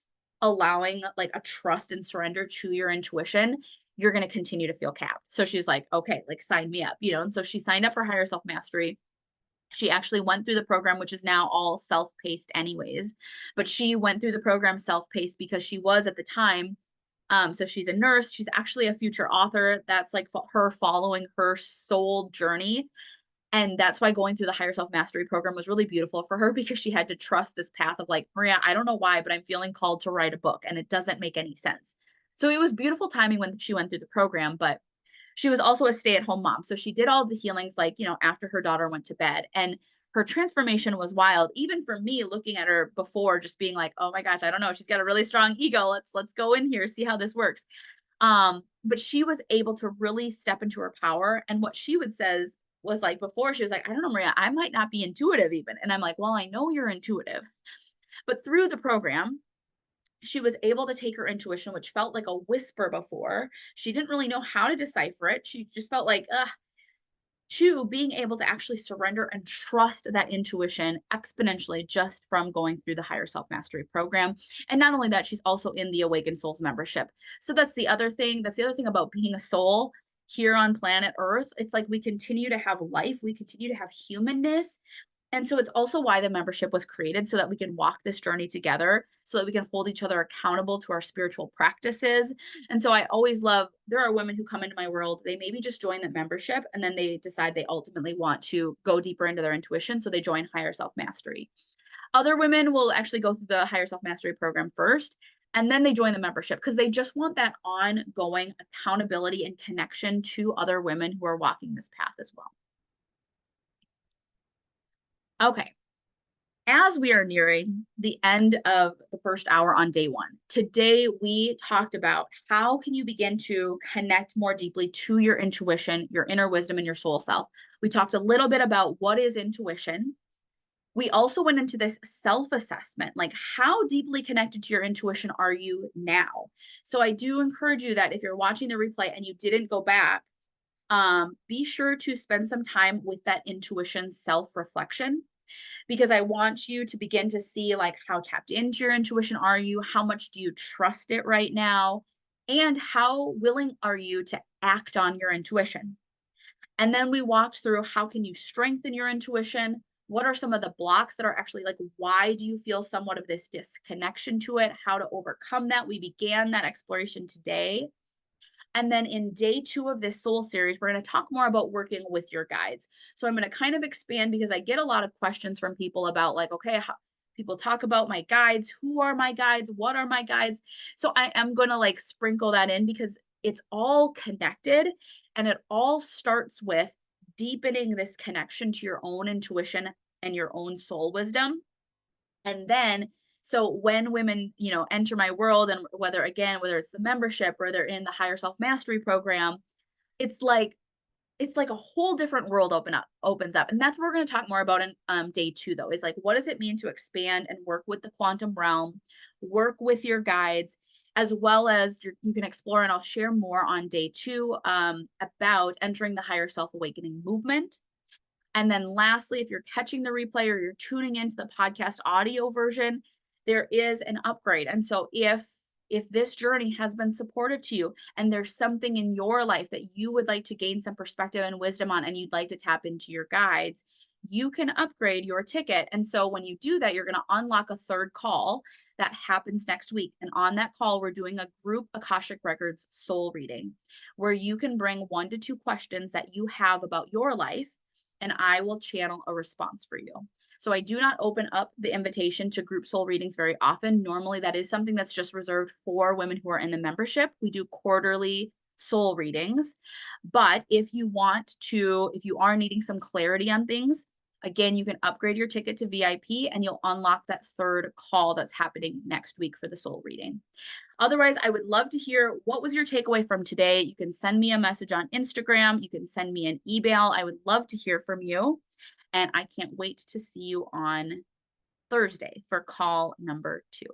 allowing like a trust and surrender to your intuition, you're going to continue to feel capped. So she's like, okay, like sign me up, you know? And so she signed up for Higher Self Mastery. She actually went through the program, which is now all self-paced anyways, but she went through the program self-paced because she was at the time So she's a nurse. She's actually a future author. That's like her following her soul journey. And that's why going through the higher self mastery program was really beautiful for her, because she had to trust this path of like, Maria, I don't know why, but I'm feeling called to write a book and it doesn't make any sense. So it was beautiful timing when she went through the program, but she was also a stay-at-home mom. So she did all the healings, like, after her daughter went to bed. And her transformation was wild. Even for me, looking at her before, just being like, oh my gosh, I don't know. She's got a really strong ego. Let's go in here, see how this works. But she was able to really step into her power. And what she would says was like, before, she was like, I don't know, Maria, I might not be intuitive even. And I'm like, well, I know you're intuitive. But through the program, she was able to take her intuition, which felt like a whisper before. She didn't really know how to decipher it. She just felt like, to being able to actually surrender and trust that intuition exponentially just from going through the higher self mastery program. And not only that, she's also in the Awakened Souls membership. So that's the other thing. That's the other thing about being a soul here on planet Earth. It's like we continue to have life, we continue to have humanness. And so it's also why the membership was created, so that we can walk this journey together, so that we can hold each other accountable to our spiritual practices. And so I always love, there are women who come into my world, they maybe just join the membership and then they decide they ultimately want to go deeper into their intuition. So they join Higher Self Mastery. Other women will actually go through the Higher Self Mastery program first, and then they join the membership because they just want that ongoing accountability and connection to other women who are walking this path as well. Okay. As we are nearing the end of the first hour on day one, today we talked about how can you begin to connect more deeply to your intuition, your inner wisdom, and your soul self. We talked a little bit about what is intuition. We also went into this self-assessment, like how deeply connected to your intuition are you now? So I do encourage you that if you're watching the replay and you didn't go back, be sure to spend some time with that intuition self-reflection, because I want you to begin to see like how tapped into your intuition are you, how much do you trust it right now, and how willing are you to act on your intuition. And then we walked through how can you strengthen your intuition, what are some of the blocks that are actually like, why do you feel somewhat of this disconnection to it, how to overcome that. We began that exploration today. And then in day 2 of this soul series, we're going to talk more about working with your guides. So I'm going to kind of expand, because I get a lot of questions from people about like, okay, how, people talk about my guides. Who are my guides? What are my guides? So I am going to like sprinkle that in, because it's all connected, and it all starts with deepening this connection to your own intuition and your own soul wisdom. And then, so when women, enter my world, and whether it's the membership or they're in the higher self mastery program, it's like a whole different world opens up. And that's what we're going to talk more about in day 2, though, is like, what does it mean to expand and work with the quantum realm, work with your guides, as well as you can explore. And I'll share more on day 2 about entering the higher self awakening movement. And then lastly, if you're catching the replay or you're tuning into the podcast audio version, there is an upgrade. And so if this journey has been supportive to you and there's something in your life that you would like to gain some perspective and wisdom on, and you'd like to tap into your guides, you can upgrade your ticket. And so when you do that, you're going to unlock a 3rd call that happens next week. And on that call, we're doing a group Akashic Records soul reading, where you can bring 1 to 2 questions that you have about your life, and I will channel a response for you. So I do not open up the invitation to group soul readings very often. Normally, that is something that's just reserved for women who are in the membership. We do quarterly soul readings. But if you are needing some clarity on things, again, you can upgrade your ticket to VIP and you'll unlock that 3rd call that's happening next week for the soul reading. Otherwise, I would love to hear, what was your takeaway from today? You can send me a message on Instagram. You can send me an email. I would love to hear from you. And I can't wait to see you on Thursday for call number 2.